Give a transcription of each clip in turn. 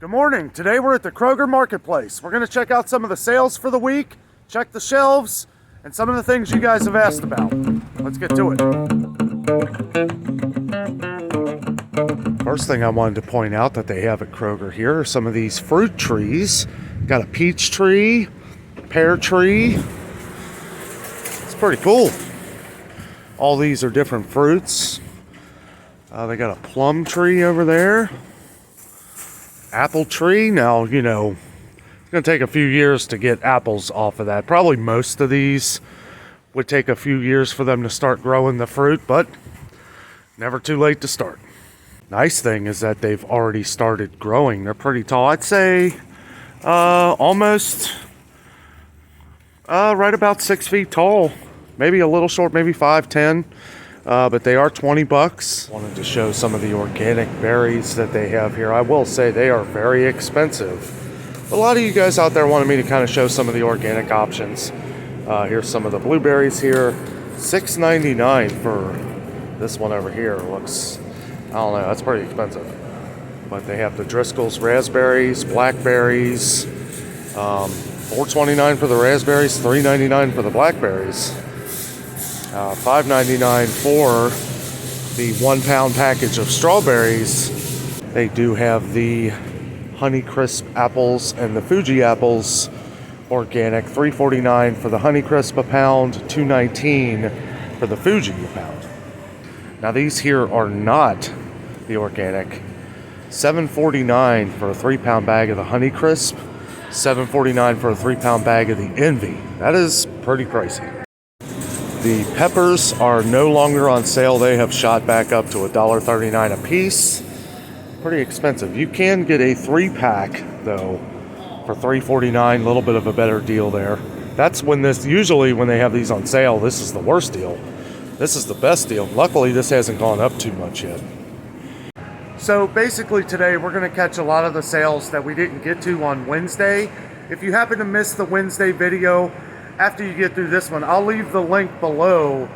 Good morning. Today we're at the Kroger Marketplace. We're going to check out some of the sales for the week, check the shelves, and some of the things you guys have asked about. Let's get to it. First thing I wanted to point out that they have at Kroger here are some of these fruit trees. Got a peach tree, pear tree. It's pretty cool. All these are different fruits. They got a plum tree over there. Apple tree. Now, you know, it's going to take a few years to get apples off of that. Probably most of these would take a few years for them to start growing the fruit, but never too late to start. Nice thing is that they've already started growing. They're pretty tall. I'd say almost right about 6 feet tall. Maybe a little short, maybe 5'10". But they are $20. Wanted to show some of the organic berries that they have here. I will say they are very expensive. A lot of you guys out there wanted me to kind of show some of the organic options. Here's some of the blueberries here. $6.99 for this one over here. Looks, I don't know, that's pretty expensive. But they have the Driscoll's raspberries, blackberries. $4.29 for the raspberries, $3.99 for the blackberries. $5.99 for the 1 pound package of strawberries. They do have the Honeycrisp apples and the Fuji apples organic. $3.49 for the Honeycrisp a pound, $2.19 for the Fuji a pound. Now these here are not the organic. $7.49 for a 3 pound bag of the Honeycrisp. $7.49 for a 3 pound bag of the Envy. That is pretty pricey. The peppers are no longer on sale. They have shot back up to $1.39 a piece. Pretty expensive. You can get a 3-pack though for $3.49. A little bit of a better deal there. That's when usually when they have these on sale, this is the worst deal. This is the best deal. Luckily, this hasn't gone up too much yet. So basically today we're going to catch a lot of the sales that we didn't get to on Wednesday. If you happen to miss the Wednesday video, after you get through this one, I'll leave the link below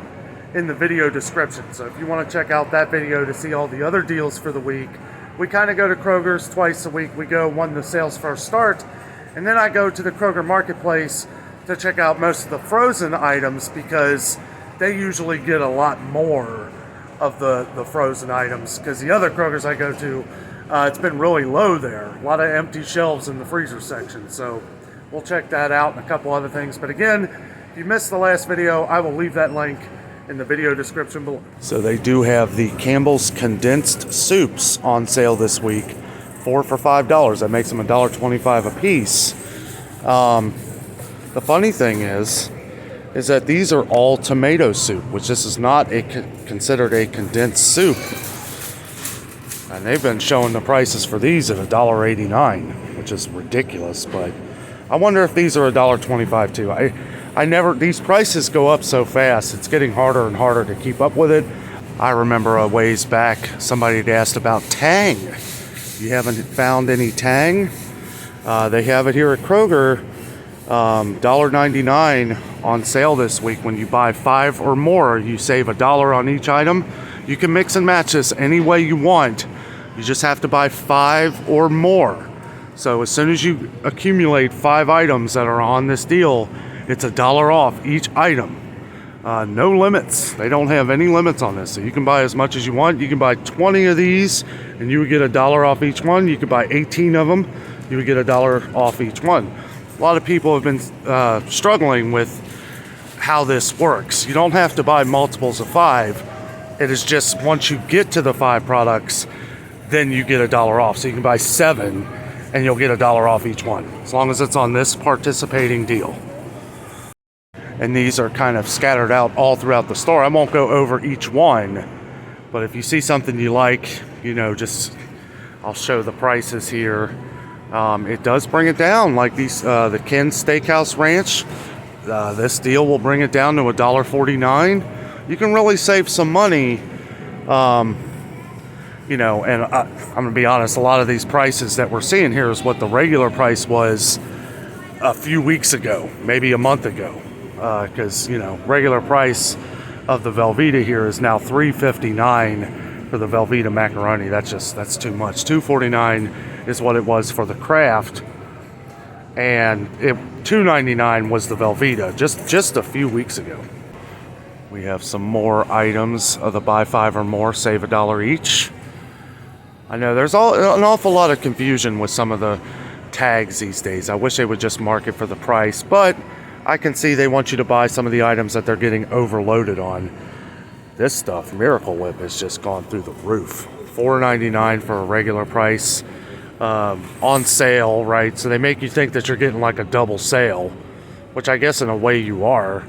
in the video description. So if you want to check out that video to see all the other deals for the week, we kind of go to Kroger's twice a week. We go when the sales first start, and then I go to the Kroger Marketplace to check out most of the frozen items because they usually get a lot more of the frozen items because the other Kroger's I go to, it's been really low there. A lot of empty shelves in the freezer section. So we'll check that out and a couple other things. But again, if you missed the last video, I will leave that link in the video description below. So they do have the Campbell's condensed soups on sale this week. 4 for $5. That makes them $1.25 a piece. The funny thing is that these are all tomato soup, which this is not considered a condensed soup. And they've been showing the prices for these at $1.89, which is ridiculous, but I wonder if these are $1.25 too. I never, these prices go up so fast, it's getting harder and harder to keep up with it. I remember a ways back, somebody had asked about Tang. You haven't found any Tang? They have it here at Kroger, $1.99 on sale this week. When you buy 5 or more, you save $1 on each item. You can mix and match this any way you want. You just have to buy 5 or more. So as soon as you accumulate 5 items that are on this deal, it's $1 off each item. No limits. They don't have any limits on this. So you can buy as much as you want. You can buy 20 of these and you would get $1 off each one. You could buy 18 of them. You would get $1 off each one. A lot of people have been struggling with how this works. You don't have to buy multiples of 5. It is just once you get to the 5 products, then you get $1 off. So you can buy 7 and you'll get $1 off each one, as long as it's on this participating deal. And these are kind of scattered out all throughout the store. I won't go over each one, but if you see something you like, you know, just, I'll show the prices here. It does bring it down, like these, the Ken's Steakhouse Ranch. This deal will bring it down to $1.49. You can really save some money. You know, and I'm going to be honest, a lot of these prices that we're seeing here is what the regular price was a few weeks ago, maybe a month ago. Because, you know, regular price of the Velveeta here is now $3.59 for the Velveeta macaroni. That's too much. $2.49 is what it was for the Kraft. And $2.99 was the Velveeta just a few weeks ago. We have some more items of the buy 5 or more, save $1 each. I know there's an awful lot of confusion with some of the tags these days. I wish they would just mark it for the price, but I can see they want you to buy some of the items that they're getting overloaded on. This stuff, Miracle Whip, has just gone through the roof. $4.99 for a regular price, on sale, right? So they make you think that you're getting like a double sale, which I guess in a way you are.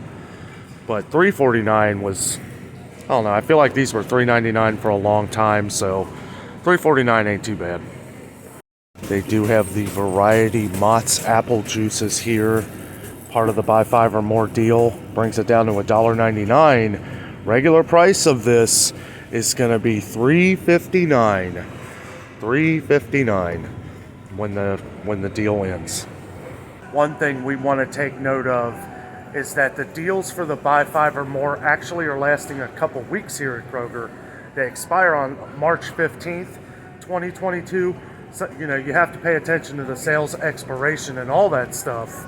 But $3.49 was, I don't know, I feel like these were $3.99 for a long time, so $3.49 ain't too bad. They do have the variety Mott's apple juices here. Part of the buy 5 or more deal. Brings it down to $1.99. Regular price of this is going to be $3.59. $3.59 when the deal ends. One thing we want to take note of is that the deals for the buy 5 or more actually are lasting a couple weeks here at Kroger. They expire on March 15th, 2022. So, you have to pay attention to the sales expiration and all that stuff.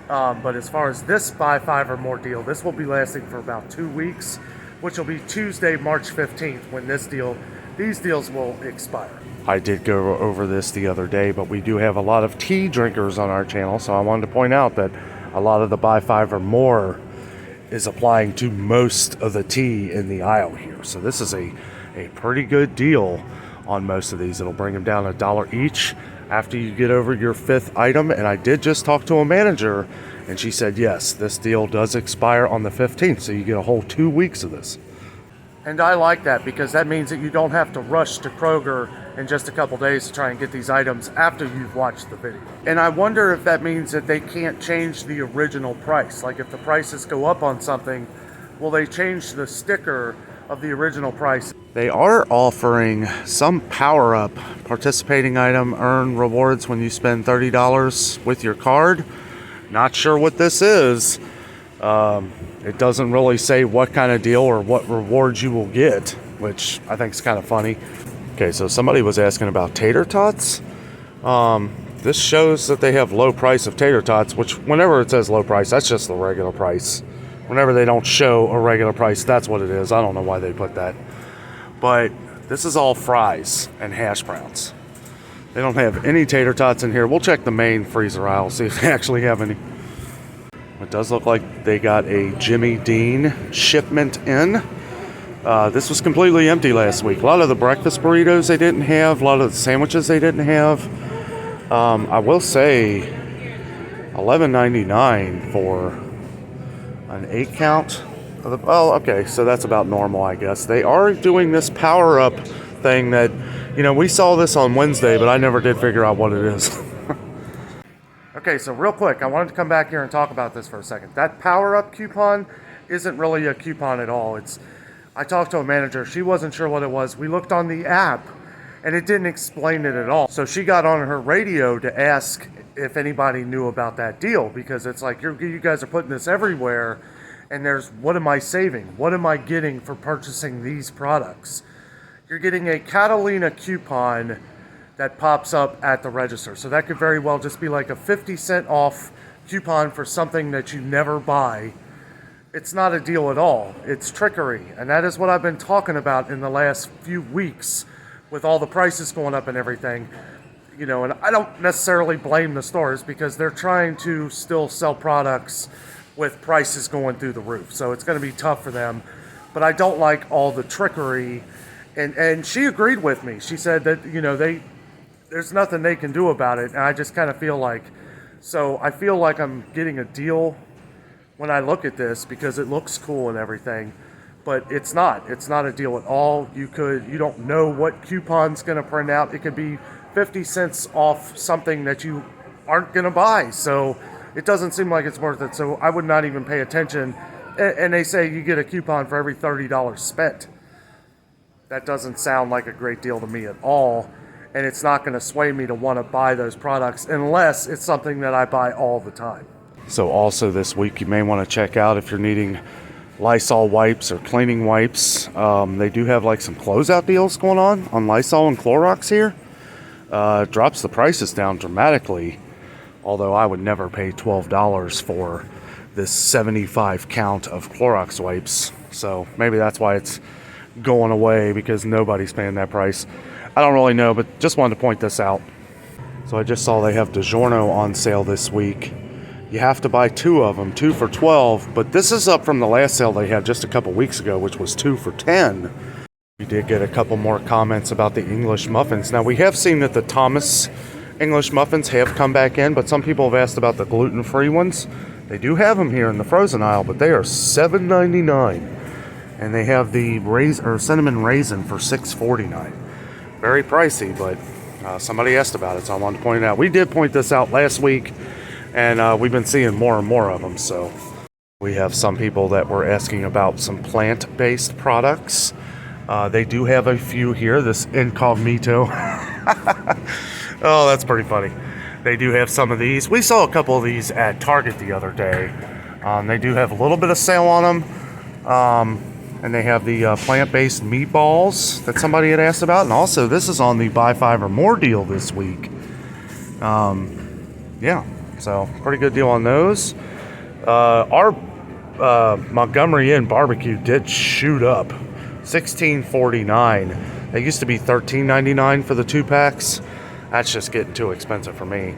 But as far as this buy 5 or more deal, this will be lasting for about 2 weeks, which will be Tuesday, March 15th, when these deals will expire. I did go over this the other day, but we do have a lot of tea drinkers on our channel, so I wanted to point out that a lot of the buy 5 or more is applying to most of the tea in the aisle here. So this is a pretty good deal on most of these. It'll bring them down $1 each after you get over your 5th item. And I did just talk to a manager, and she said, yes, this deal does expire on the 15th. So you get a whole 2 weeks of this. And I like that because that means that you don't have to rush to Kroger in just a couple days to try and get these items after you've watched the video. And I wonder if that means that they can't change the original price. Like if the prices go up on something, will they change the sticker of the original price? They are offering some power-up participating item, earn rewards when you spend $30 with your card. Not sure what this is. It doesn't really say what kind of deal or what rewards you will get, which I think is kind of funny. Okay, so somebody was asking about Tater Tots. This shows that they have low price of Tater Tots, which whenever it says low price, that's just the regular price. Whenever they don't show a regular price, that's what it is. I don't know why they put that. But this is all fries and hash browns. They don't have any Tater Tots in here. We'll check the main freezer aisle, see if they actually have any. It does look like they got a Jimmy Dean shipment in. This was completely empty last week. A lot of the breakfast burritos they didn't have. A lot of the sandwiches they didn't have. I will say $11.99 for an 8 count. Well, okay, so that's about normal, I guess. They are doing this power-up thing that, we saw this on Wednesday, but I never did figure out what it is. Okay, so real quick, I wanted to come back here and talk about this for a second. That power-up coupon isn't really a coupon at all. I talked to a manager. She wasn't sure what it was. We looked on the app, and it didn't explain it at all. So she got on her radio to ask if anybody knew about that deal, because it's like, you guys are putting this everywhere, and what am I saving? What am I getting for purchasing these products? You're getting a Catalina coupon that pops up at the register. So that could very well just be like a 50-cent off coupon for something that you never buy. It's not a deal at all. It's trickery. And that is what I've been talking about in the last few weeks with all the prices going up and everything. And I don't necessarily blame the stores because they're trying to still sell products with prices going through the roof. So it's going to be tough for them. But I don't like all the trickery. And she agreed with me. She said that, there's nothing they can do about it. And I just kind of feel like I'm getting a deal when I look at this because it looks cool and everything, but it's not a deal at all. You don't know what coupon's going to print out. It could be 50 cents off something that you aren't going to buy. So it doesn't seem like it's worth it. So I would not even pay attention. And they say you get a coupon for every $30 spent. That doesn't sound like a great deal to me at all. And it's not going to sway me to want to buy those products unless it's something that I buy all the time. So also this week you may want to check out if you're needing Lysol wipes or cleaning wipes. They do have like some closeout deals going on Lysol and Clorox here. drops the prices down dramatically. Although I would never pay $12 for this 75 count of Clorox wipes. So maybe that's why it's going away, because nobody's paying that price. I don't really know, but just wanted to point this out. So I just saw they have DiGiorno on sale this week. You have to buy 2 of them, 2 for $12, but this is up from the last sale they had just a couple weeks ago, which was 2 for $10. We did get a couple more comments about the English muffins. Now, we have seen that the Thomas English muffins have come back in, but some people have asked about the gluten-free ones. They do have them here in the frozen aisle, but they are $7.99, and they have the cinnamon raisin for $6.49. Very pricey, but somebody asked about it, so I wanted to point it out. We did point this out last week, and we've been seeing more and more of them. So we have some people that were asking about some plant-based products. They do have a few here. This incognito. Oh, that's pretty funny. They do have some of these. We saw a couple of these at Target the other day. They do have a little bit of sale on them. And they have the plant-based meatballs that somebody had asked about. And also, this is on the buy 5 or more deal this week. Yeah, so pretty good deal on those. Our Montgomery Inn barbecue did shoot up. $16.49. They used to be $13.99 for the 2-packs. That's just getting too expensive for me.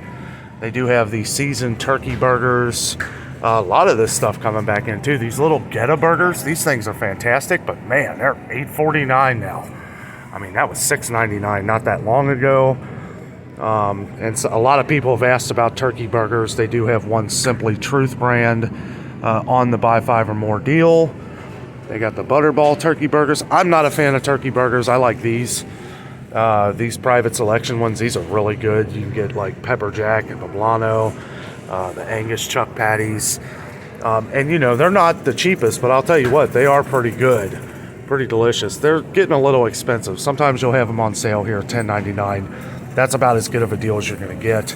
They do have the seasoned turkey burgers. A lot of this stuff coming back in too. These little Geta burgers, these things are fantastic, but man, they're $8.49 now. I mean, that was $6.99 not that long ago. And so a lot of people have asked about turkey burgers. They do have one Simply Truth brand on the buy 5 or more deal. They got the Butterball turkey burgers. I'm not a fan of turkey burgers. I like these. These private selection ones, these are really good. You can get like pepper jack and poblano, the Angus chuck patties. And you know, they're not the cheapest, but I'll tell you what, they are pretty good, pretty delicious. They're getting a little expensive. Sometimes you'll have them on sale here at $10.99. That's about as good of a deal as you're going to get.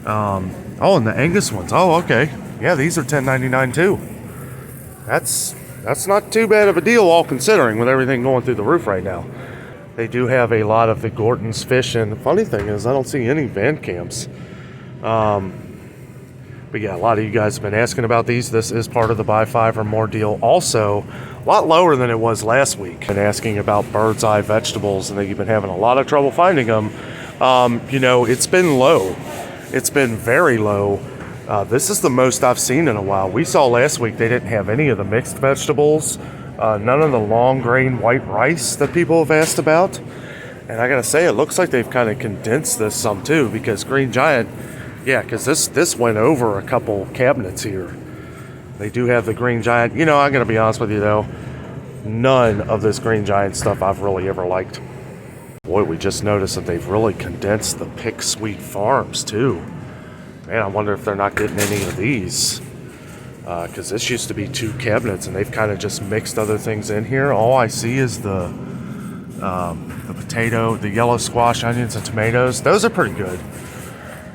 Oh, and the Angus ones. Oh, okay. Yeah, these are $10.99 too. That's not too bad of a deal, all considering, with everything going through the roof right now. They do have a lot of the Gorton's fish, and the funny thing is I don't see any Van Camps. But yeah, a lot of you guys have been asking about these. This is part of the buy 5 or more deal. Also, a lot lower than it was last week. Been asking about bird's eye vegetables, and you've been having a lot of trouble finding them. You know, it's been low. It's been very low. This is the most I've seen in a while. We saw last week they didn't have any of the mixed vegetables. None of the long grain white rice that people have asked about. And I gotta say, it looks like they've kind of condensed this some too, because Green Giant, yeah, because this went over a couple cabinets here. They do have the Green Giant. You know, I'm gonna be honest with you though, none of this Green Giant stuff I've really ever liked. Boy, we just noticed that they've really condensed the Pick Sweet Farms too. Man, I wonder if they're not getting any of these. Because this used to be 2 cabinets, and they've kind of just mixed other things in here. All I see is the potato, the yellow squash, onions, and tomatoes. Those are pretty good.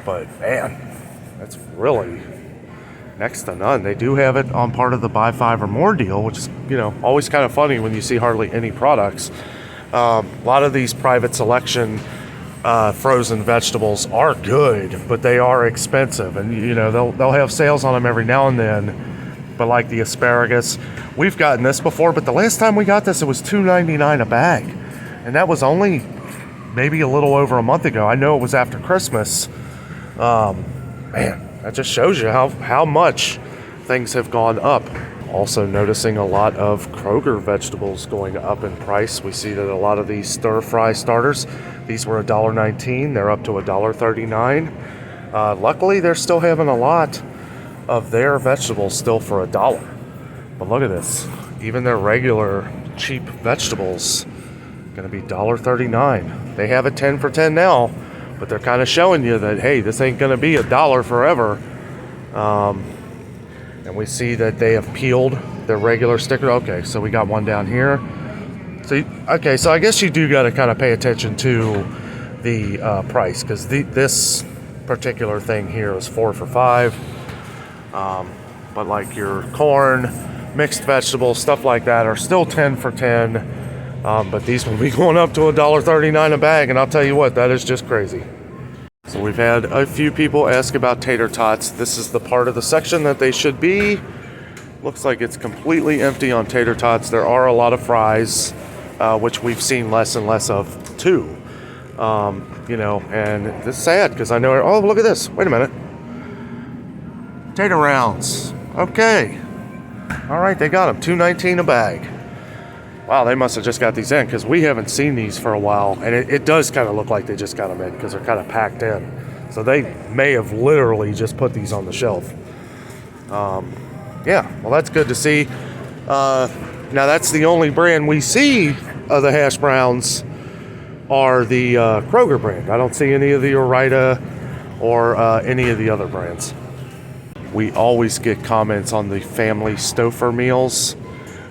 But man, that's really next to none. They do have it on part of the buy 5 or more deal, which is, you know, always kind of funny when you see hardly any products. A lot of these private selection frozen vegetables are good, but they are expensive, and you know they'll have sales on them every now and then. But like the asparagus, we've gotten this before, but the last time we got this, it was $2.99 a bag, and that was only maybe a little over a month ago. I know it was after Christmas. Man, that just shows you how much things have gone up. Also noticing a lot of Kroger vegetables going up in price. We see that a lot of these stir-fry starters, these were $1.19. They're up to $1.39. Luckily, they're still having a lot of their vegetables still for $1. But look at this. Even their regular cheap vegetables going to be $1.39. They have it 10 for 10 now, but they're kind of showing you that, hey, this ain't going to be $1 forever. And we see that they have peeled their regular sticker. Okay, so we got one down here. So, okay, so I guess you do got to kind of pay attention to the price, because this particular thing here is 4 for $5. But like your corn, mixed vegetables, stuff like that are still 10 for 10. But these will be going up to $1.39 a bag, and I'll tell you what, that is just crazy. So we've had a few people ask about Tater Tots. This is the part of the section that they should be. Looks like it's completely empty on Tater Tots. There are a lot of fries, which we've seen less and less of too. You know, and this is sad because I know, oh, look at this. Wait a minute. Tater Rounds. Okay. All right, they got them. $2.19 a bag. Wow, they must have just got these in because we haven't seen these for a while. And it does kind of look like they just got them in because they're kind of packed in. So they may have literally just put these on the shelf. Yeah, well, that's good to see. Now, that's the only brand we see of the hash browns are the Kroger brand. I don't see any of the Ore-Ida or any of the other brands. We always get comments on the family Stouffer meals.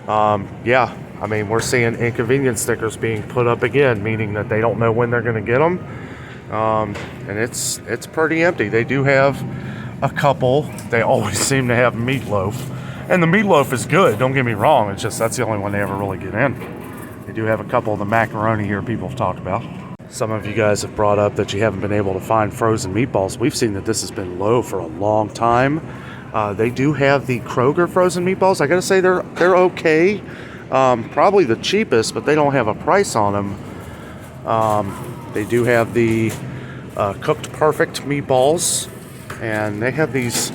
Yeah, I mean, we're seeing inconvenience stickers being put up again, meaning that they don't know when they're going to get them. And it's pretty empty. They do have a couple. They always seem to have meatloaf. And the meatloaf is good, don't get me wrong. It's just that's the only one they ever really get in. They do have a couple of the macaroni here people have talked about. Some of you guys have brought up that you haven't been able to find frozen meatballs. We've seen that this has been low for a long time. They do have the Kroger frozen meatballs. I gotta say they're okay. Probably the cheapest, but they don't have a price on them. They do have the Cooked Perfect meatballs, and they have these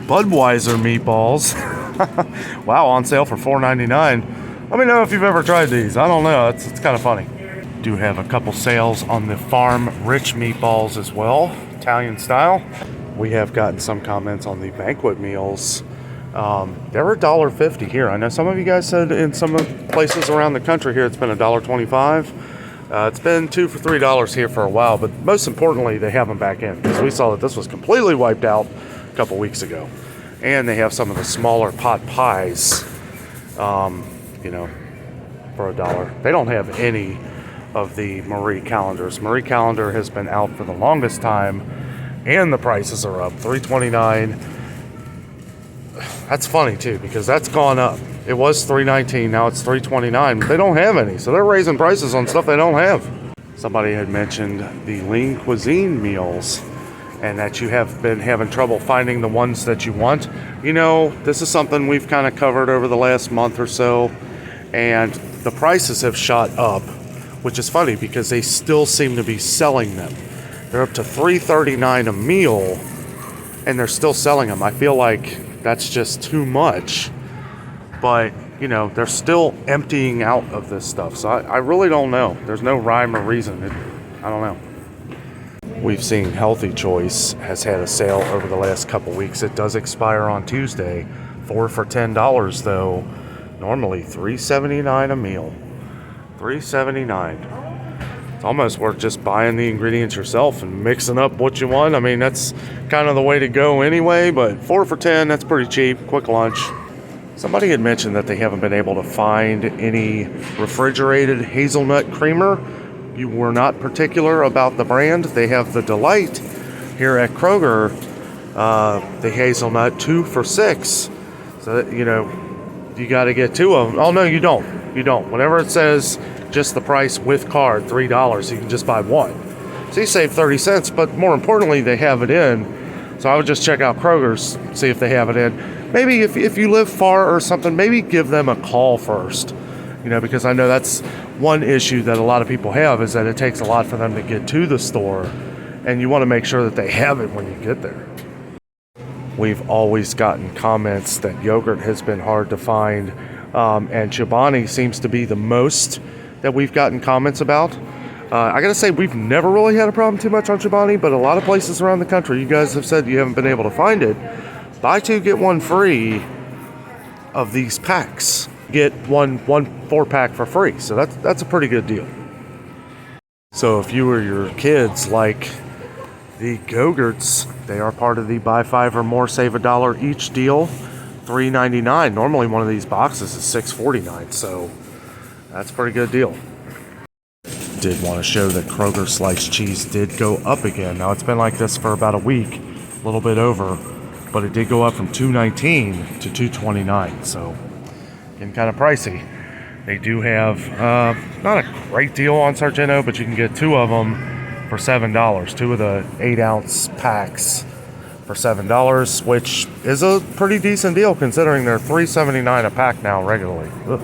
Budweiser meatballs. Wow, on sale for $4.99. Let me know if you've ever tried these. I don't know. It's kind of funny. Do have a couple sales on the Farm Rich meatballs as well, Italian style. We have gotten some comments on the Banquet Meals. They're $1.50 here. I know some of you guys said in some places around the country here it's been $1.25. It's been $2 for $3 here for a while, but most importantly, they have them back in because we saw that this was completely wiped out a couple weeks ago. And they have some of the smaller pot pies, you know, for $1. They don't have any of the Marie calendars. Marie calendar has been out for the longest time, and the prices are up. $3.29. That's funny too because that's gone up. It was $3.19, now it's $3.29. They don't have any, so they're raising prices on stuff they don't have. Somebody had mentioned the lean cuisine meals and that you have been having trouble finding the ones that you want. You know, this is something we've kind of covered over the last month or so, and the prices have shot up, which is funny because they still seem to be selling them. They're up to $3.39 a meal, and they're still selling them. I feel like that's just too much, but you know, they're still emptying out of this stuff. So I really don't know. There's no rhyme or reason. I don't know. We've seen Healthy Choice has had a sale over the last couple weeks. It does expire on Tuesday. 4 for $10 though. Normally $3.79 a meal. $3.79. It's almost worth just buying the ingredients yourself and mixing up what you want. I mean, that's kind of the way to go anyway, but 4 for $10, that's pretty cheap. Quick lunch. Somebody had mentioned that they haven't been able to find any refrigerated hazelnut creamer. You were not particular about the brand. They have the Delight here at Kroger, the hazelnut, 2 for $6. So, you know, you got to get 2 of them. Oh, no, you don't. You don't. Whenever it says just the price with card, $3, you can just buy 1. So you save 30 cents, but more importantly, they have it in. So I would just check out Kroger's, see if they have it in. Maybe if you live far or something, maybe give them a call first. You know, because I know that's one issue that a lot of people have is that it takes a lot for them to get to the store, and you want to make sure that they have it when you get there. We've always gotten comments that yogurt has been hard to find, and Chobani seems to be the most that we've gotten comments about. I gotta say, we've never really had a problem too much on Chobani, but a lot of places around the country, you guys have said you haven't been able to find it. Buy 2, get 1 free of these packs. Get one 4-pack for free. So that's a pretty good deal. So if you or your kids like the Go-Gurts, they are part of the buy 5 or more, save $1 each deal. $3.99. Normally one of these boxes is $6.49. So that's a pretty good deal. Did want to show that Kroger sliced cheese did go up again. Now it's been like this for about a week, a little bit over, but it did go up from $2.19 to $2.29. So getting kind of pricey. They do have not a great deal on Sargento, but you can get 2 of them for $7. 2 of the 8-ounce packs for $7, which is a pretty decent deal considering they're $3.79 a pack now regularly. Ugh.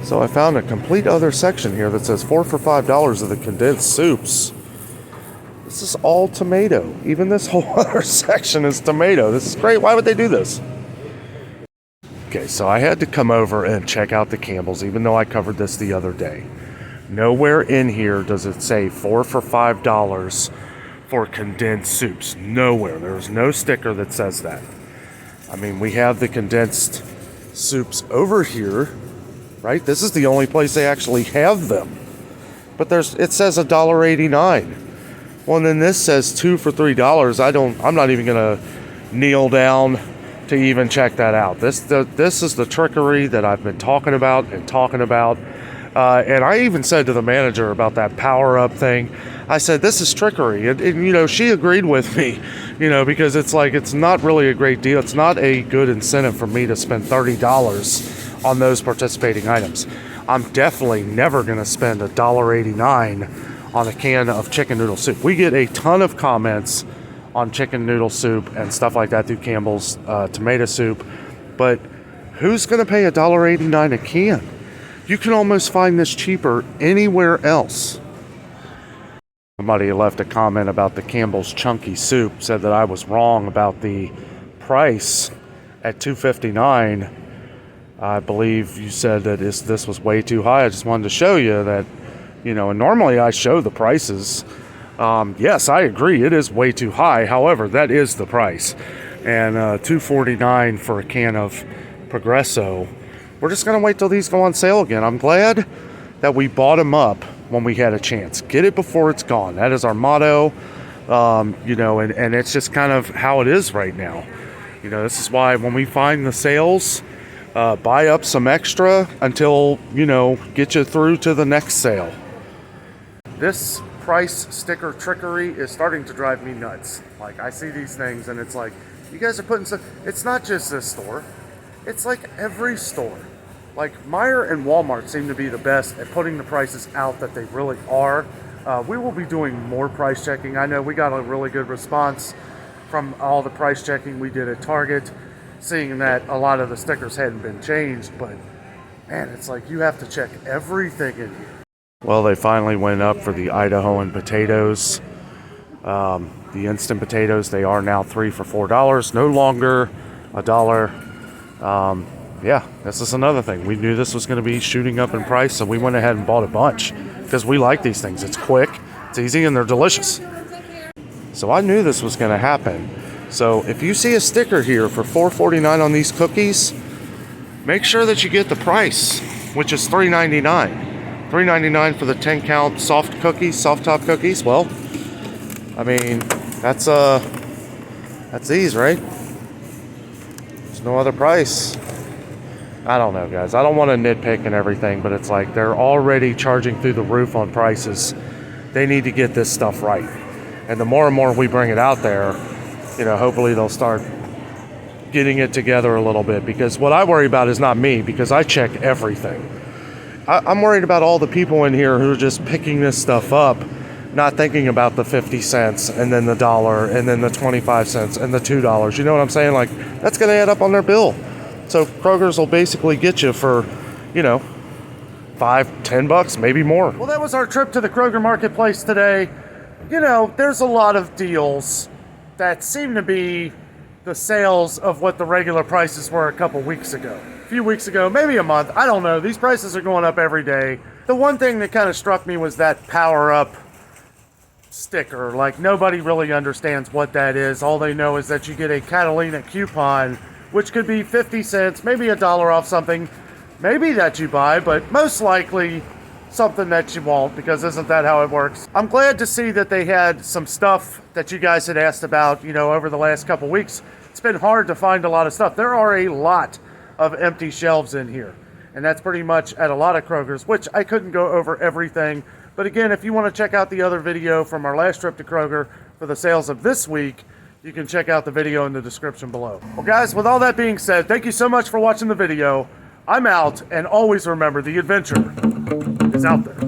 So I found a complete other section here that says 4 for $5 of the condensed soups. This is all tomato. Even this whole other section is tomato. This is great. Why would they do this? Okay, so I had to come over and check out the Campbell's, even though I covered this the other day. Nowhere in here does it say 4 for $5 for condensed soups. Nowhere. There's no sticker that says that. I mean, we have the condensed soups over here, right? This is the only place they actually have them. But it says $1.89. Well, and then this says 2 for $3. I'm not even gonna kneel down to even check that out. This is the trickery that I've been talking about. And I even said to the manager about that power-up thing, I said, this is trickery. And, you know, she agreed with me, you know, because it's like, it's not really a great deal. It's not a good incentive for me to spend $30 on those participating items. I'm definitely never going to spend $1.89 on a can of chicken noodle soup. We get a ton of comments on chicken noodle soup and stuff like that through Campbell's tomato soup. But who's going to pay $1.89 a can? You can almost find this cheaper anywhere else. Somebody left a comment about the Campbell's chunky soup, said that I was wrong about the price at $2.59. I believe you said that this was way too high. I just wanted to show you that, you know, and normally I show the prices. Yes, I agree, it is way too high. However, that is the price. And $2.49 for a can of Progresso. We're just going to wait till these go on sale again. I'm glad that we bought them up when we had a chance. Get it before it's gone. That is our motto. You know, and it's just kind of how it is right now. You know, this is why when we find the sales, buy up some extra until, you know, get you through to the next sale. This price sticker trickery is starting to drive me nuts. Like, I see these things and it's like, you guys are putting some, it's not just this store. It's like every store. Like Meijer and Walmart seem to be the best at putting the prices out that they really are. We will be doing more price checking. I know we got a really good response from all the price checking we did at Target, seeing that a lot of the stickers hadn't been changed, but man, it's like you have to check everything in here. Well, they finally went up for the Idahoan potatoes. The instant potatoes, they are now 3 for $4, no longer $1. Yeah, this is another thing. We knew this was going to be shooting up in price, so we went ahead and bought a bunch because we like these things. It's quick, it's easy, and they're delicious. So I knew this was going to happen. So if you see a sticker here for $4.49 on these cookies, make sure that you get the price, which is $3.99. $3.99 for the 10-count soft cookies, soft top cookies. Well, I mean, that's these, right? There's no other price. I don't know, guys. I don't want to nitpick and everything, but it's like they're already charging through the roof on prices. They need to get this stuff right. And the more and more we bring it out there, you know, hopefully they'll start getting it together a little bit. Because what I worry about is not me, because I check everything. I'm worried about all the people in here who are just picking this stuff up, not thinking about the 50 cents and then the $1 and then the 25 cents and the $2. You know what I'm saying? Like, that's going to add up on their bill. So Kroger's will basically get you for, you know, $5-10, maybe more. Well, that was our trip to the Kroger Marketplace today. You know, there's a lot of deals that seem to be the sales of what the regular prices were a couple weeks ago. A few weeks ago, maybe a month. I don't know. These prices are going up every day. The one thing that kind of struck me was that Power Up sticker. Like, nobody really understands what that is. All they know is that you get a Catalina coupon, which could be 50 cents, maybe $1 off something, maybe that you buy, but most likely something that you won't, because isn't that how it works? I'm glad to see that they had some stuff that you guys had asked about, you know, over the last couple weeks. It's been hard to find a lot of stuff. There are a lot of empty shelves in here, and that's pretty much at a lot of Kroger's, which I couldn't go over everything. But again, if you want to check out the other video from our last trip to Kroger for the sales of this week, you can check out the video in the description below. Well, guys, with all that being said, thank you so much for watching the video. I'm out, and always remember the adventure is out there.